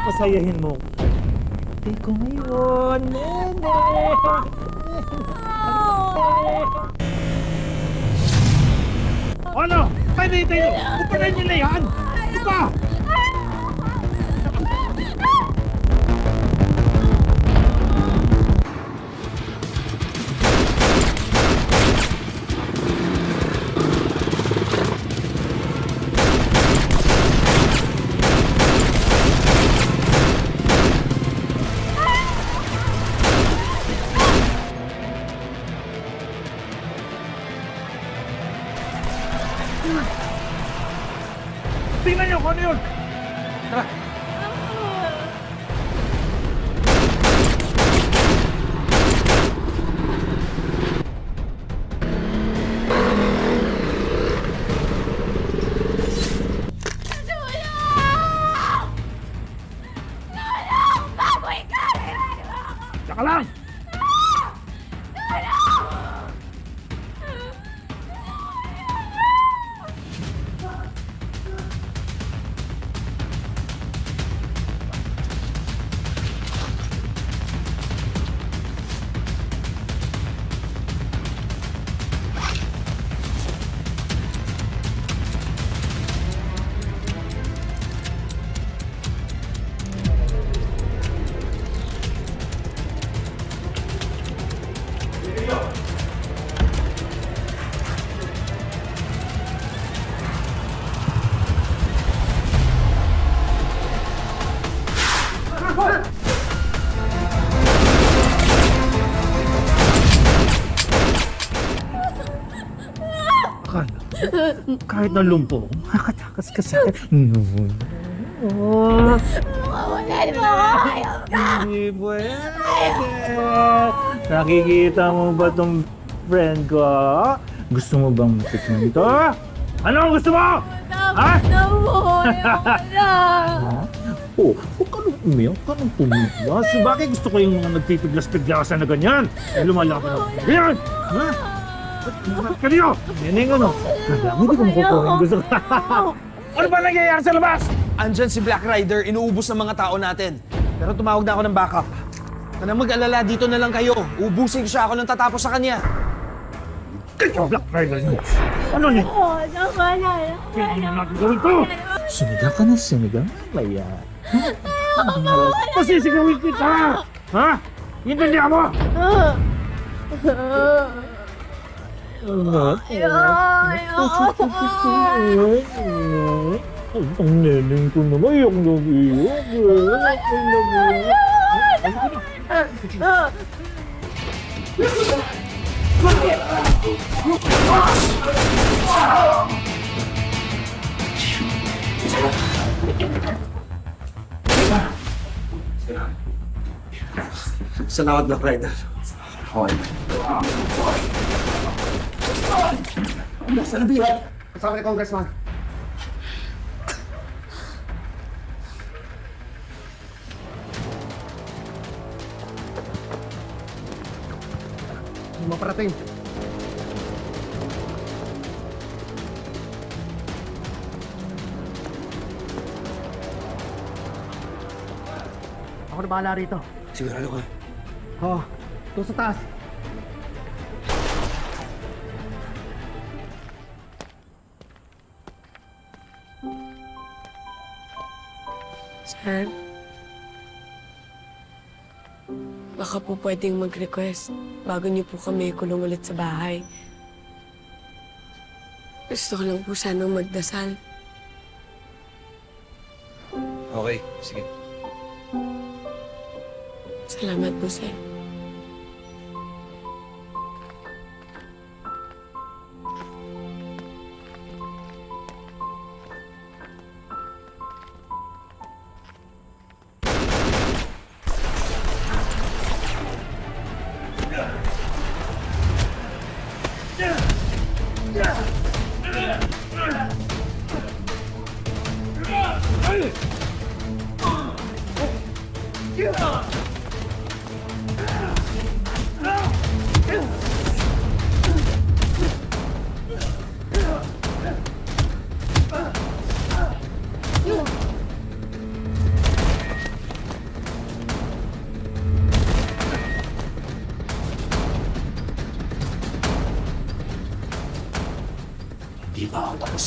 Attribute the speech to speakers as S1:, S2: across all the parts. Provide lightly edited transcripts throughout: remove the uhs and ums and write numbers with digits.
S1: papasayahin mo. Birthday ko ngayon, nene! Ano? Pwede tayo! Upanan nila yan! Ano ba? Tingnan niyo kung ano yun! Tara! Tsaka lang! Kahit na lumpo, makakatakas ka sa akin.
S2: Makawalan mo ako! Ayaw na!
S1: Hindi pwede. Nakikita mo ba tong friend ko? Gusto mo bang matikman ito? Ano ang gusto mo? Ha?
S2: Na mo! Ayaw na!
S1: Oh, huwag ka nang umiyak, huwag ka nang pumigas. Bakit gusto ko yung mga nagpipiglas-piglasan na ganyan? Ay, lumalaban na. Ganyan! Ha? Ba't ka niyo? Yan yung ano. Kala mo, hindi ko makukuha gusto ko. Ano ba nangyayari sa labas?
S3: Andyan si Black Rider, inuubos ng mga tao natin. Pero tumawag na ako ng backup. Huwag na mag-alala, dito na lang kayo. Ubusin siya ako nang tatapos sa kanya.
S1: Kaya Black Rider niyo. Ano niyo?
S2: Naman na!
S1: Hindi na natin gawin to. Sumigaw ka na, sumigaw. Maya. Pasisigawin kita! Ha? Hindi mo? Ang neneng ko naman, iyok na iyok.
S3: Salamat, Black Rider. Okay. Nasaan ang bihat? Kasama ni Congressman. Hindi mo parating.
S4: Ako na bahala rito.
S3: Sigurado ka.
S4: Oh, doon sa taas.
S5: Sir, baka po pwedeng mag-request bago niyo po kami kulong ulit sa bahay. Gusto ko lang po sanang magdasal.
S3: Okay, sige.
S5: Salamat po, sir.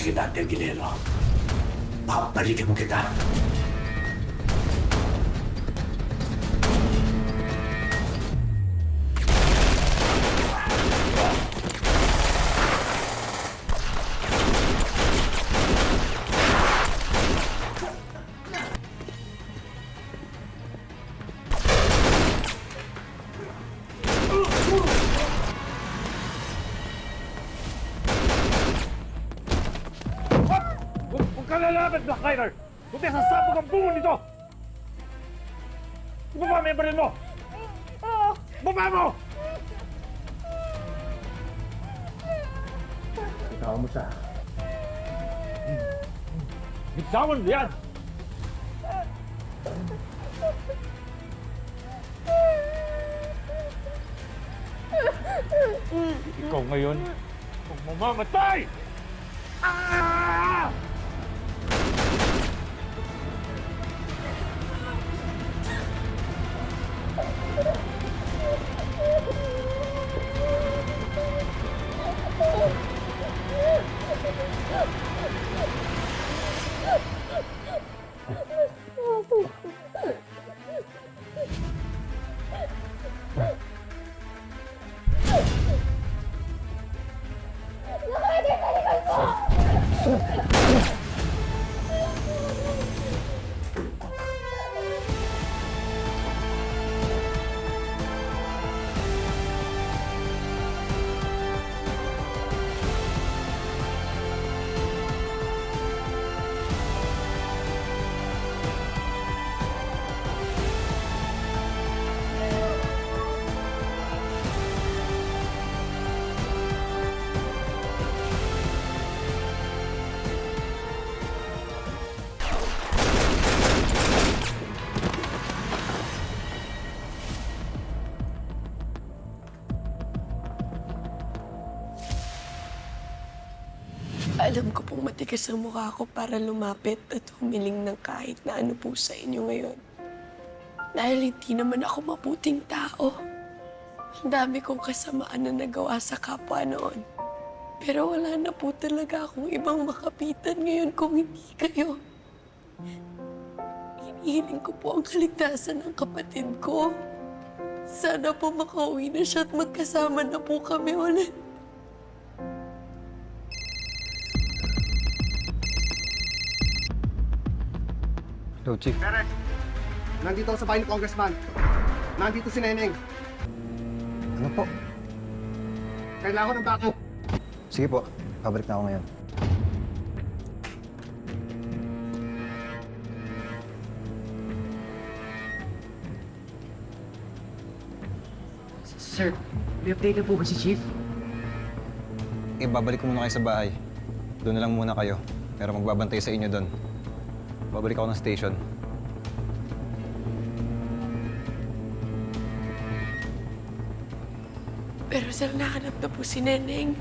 S1: sige, Dante Aguilera. Papalikin mo kita. Huwag ka lalapit, Black Rider! Buti sasabog ang bungo nito! Baba mo yung baril mo! Baba mo!
S4: Ikaw mo siya.
S1: Bitawan mo yan! Ikaw ngayon, kung mamamatay! Ah!
S5: Alam ko pong matigas ang mukha ko para lumapit at humiling ng kahit na ano po sa inyo ngayon. Dahil hindi naman ako mabuting tao. Ang dami kong kasamaan na nagawa sa kapwa noon. Pero wala na po talaga akong ibang makapitan ngayon kung hindi kayo. Hinihiling ko po ang kaligtasan ng kapatid ko. Sana po makauwi na siya at magkasama na po kami ulit.
S6: Hello, Chief.
S4: Derek, nandito ako sa bahay ni Congressman. Nandito si Neneng.
S6: Ano po?
S4: Kailangan ko ng backup.
S6: Sige po, pabalik na ako ngayon.
S7: Sir, may update na po ba si Chief?
S6: Babalik ko muna kayo sa bahay. Doon na lang muna kayo. Pero magbabantay sa inyo doon. Babalik ako ng station.
S5: Pero sir, nahanap na po si Neneng.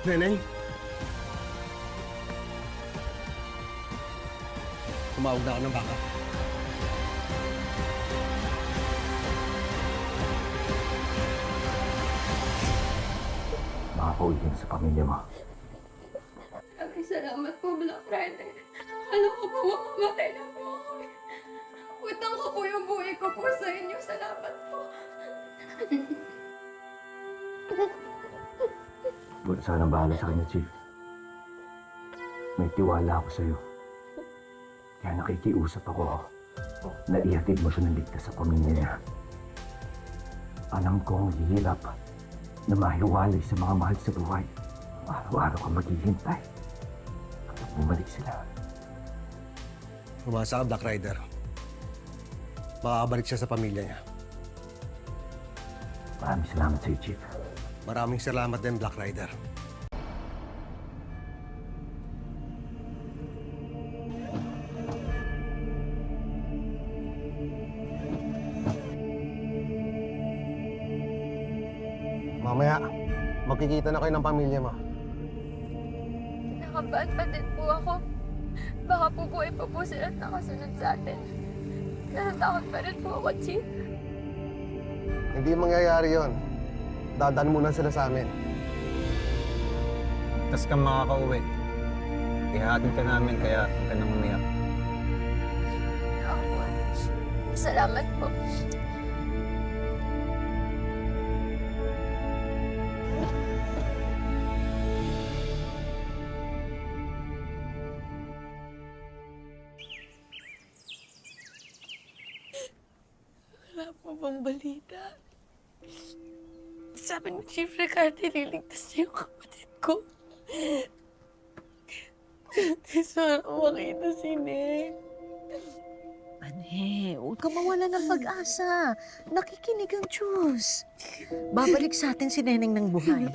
S4: Neneng? Tumawag na ako ng backup.
S1: Makakauwi ka na sa pamilya mo.
S2: Maraming salamat po, Black Rider. Alam ko po, mamamatay na po ako. Utang ko po yung buhay ko po sa inyo. Salamat po.
S1: Huwag sanang bahala sa kanya, Chief. May tiwala ako sa'yo. Kaya nakikiusap ako na ihatid mo siya ng ligtas sa pamilya niya. Alam ko ang hihirap na mahiwalay sa mga mahal sa buhay. Araw-araw ka maghihintay kapag bumalik sila.
S4: Umasa ka, Black Rider. Makakabalik siya sa pamilya niya.
S1: Maraming salamat sa'yo, Chief.
S4: Maraming salamat din, Black Rider. Mamaya, magkikita na kayo ng pamilya mo.
S2: Nakabahan pa din po ako. Baka po buhay pa po sila at nakasunod sa atin. Natatakot pa rin po ako, Chief.
S4: Hindi mangyayari yon. Dadaan muna sila sa amin.
S6: Tas kang makakauwi. Ihahatid ka namin kaya huwag ka nang umiyak.
S2: Ako. Salamat po.
S5: Wala po bang balita? Sabi ni Chief Ricardo, liligtas niya yung kapatid ko. Sana makita si Neng.
S8: Ane, huwag ka mawala ng pag-asa. Nakikinig ang Diyos. Babalik sa atin si Neneng ng buhay.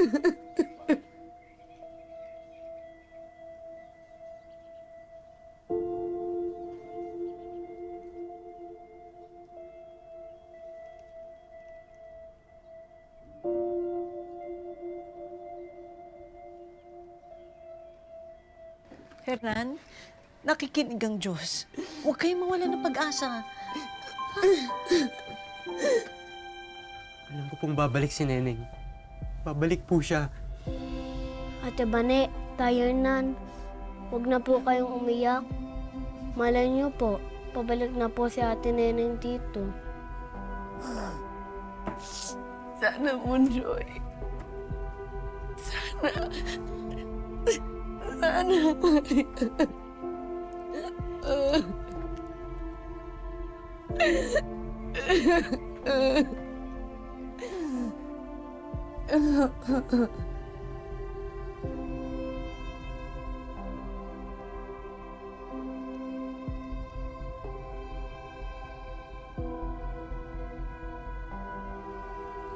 S8: Hernan, nakikinig ang Diyos. Huwag kayong mawala ng pag-asa.
S9: Alam ko pong babalik si Neneng. Babalik po siya.
S10: Ate Bane, tayo nan. Huwag na po kayong umiyak. Malay niyo po, pabalik na po si Ate Neneng dito.
S5: Sana mo, Joy. Sana. Sana.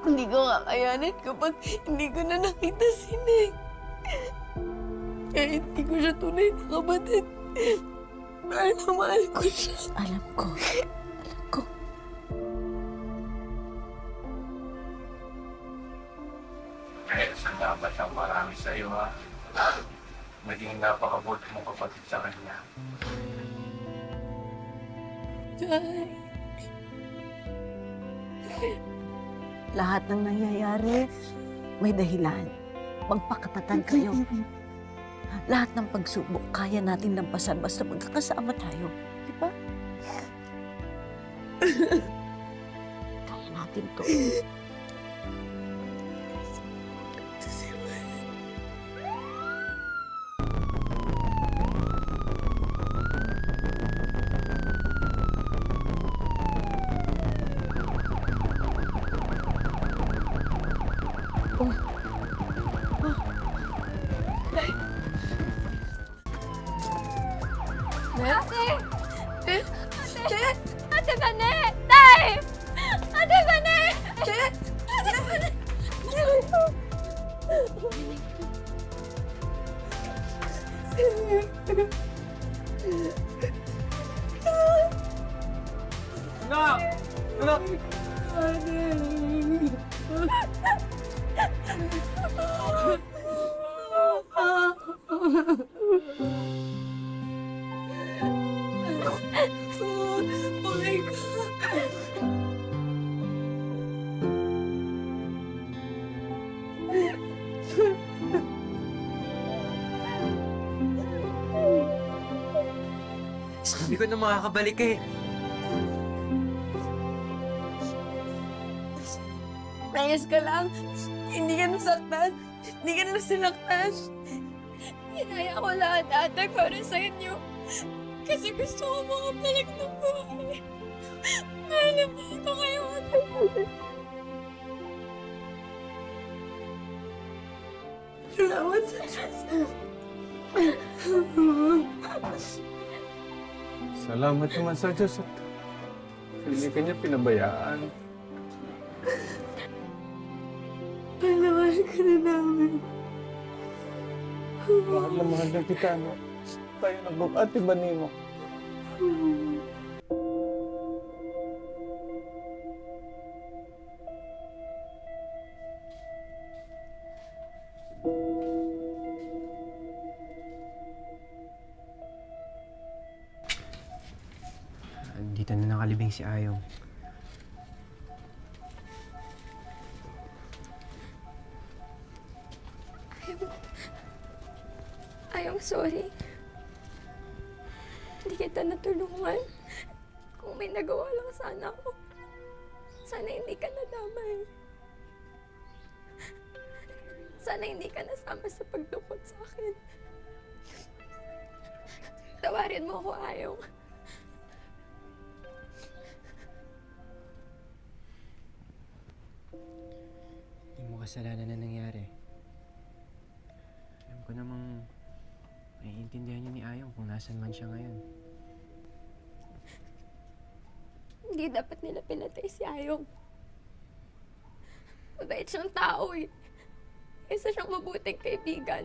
S5: Hindi ko kakayanin kapag hindi ko na nakita si Neng. Kahit hindi ko siya tunay na kapatid. Mahal na mahal ko siya.
S8: Alam ko.
S1: Salamat ang marami sa iyo, ha. Maging napakabuti mong kapatid sa kanya.
S5: Tay.
S8: Lahat ng nangyayari, may dahilan. Magpakatatan kayo. Lahat ng pagsubok, kaya natin lampasan basta magkakasama tayo. Di ba? Kaya natin to.
S2: Ate! Ate Bane! Tay! Ate Bane! Ate Bane!
S3: Anak! Anak!
S5: Okay ka.
S9: Sabi ko na makakabalik eh.
S5: Ayos ka lang. Hindi ka nasaktan. Hindi ka nasinaktan.
S2: Hinaya ko lahat ate para sa inyo. Kasi gusto ko makabalik ng buhay. Alam niyo ito kayo ate.
S5: Salamat sa Diyos.
S11: Salamat naman sa Diyos at hindi ka niya pinabayaan.
S5: Mahal ka na namin.
S11: Mahal na mahal na kita, no? Tayo na ba? Ate Bane mo.
S9: Dito na makalibing si Ayong.
S2: Ayong sorry. Hindi kita natulungan. Kung may nagawa lang sana ako, sana hindi ka nadamay. Sana hindi ka nasama sa pagdukot sa akin. Tawarin mo ako, Ayong.
S9: Hindi mo kasalanan na nangyari. Alam ko namang naiintindihan niyo ni Ayong kung nasan man siya ngayon.
S2: Hindi dapat nila pinatay si Ayong. Mabait siyang tao eh. Isa siyang mabuting kaibigan.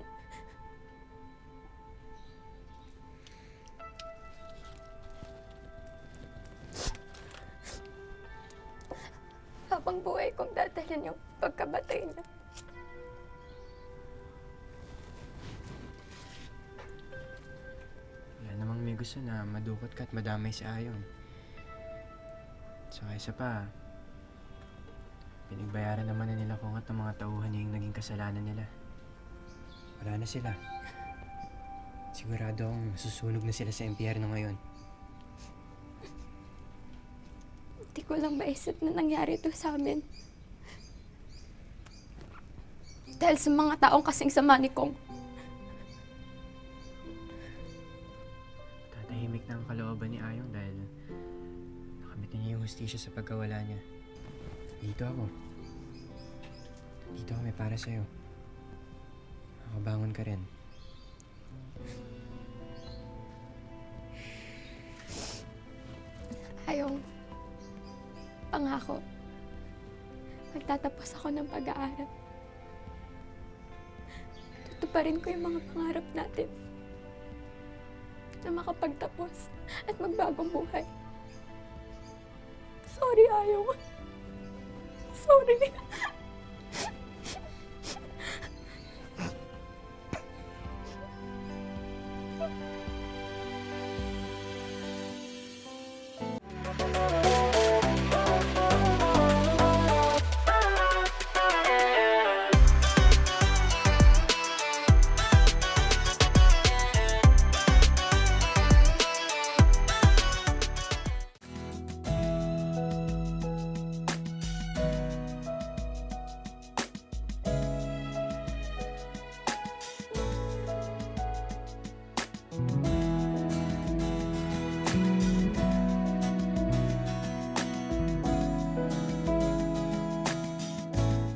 S2: Habang buhay kong dadalhin yung pagkabatay niya.
S9: Wala namang may gusto na madukot ka at madamay si Ayong. Saka isa pa, pinagbayaran naman na nila kung at ang mga tauhan niya yung naging kasalanan nila. Wala na sila. Sigurado akong masusunog na sila sa impyerno ngayon.
S2: Hindi ko lang maisip na nangyari ito sa amin. Dahil sa mga taong kasing sama ni Kong.
S9: Tatahimik na ang kalooban ni Ayong dahil nakamit niya yung hustisya sa pagkawala niya. Dito ako. Dito kami para sa'yo. Makabangon ka rin.
S2: Ayong, pangako, magtatapos ako ng pag-aaral. Tutuparin ko yung mga pangarap natin na makapagtapos at magbagong buhay. Sorry, Ayong. Sorry.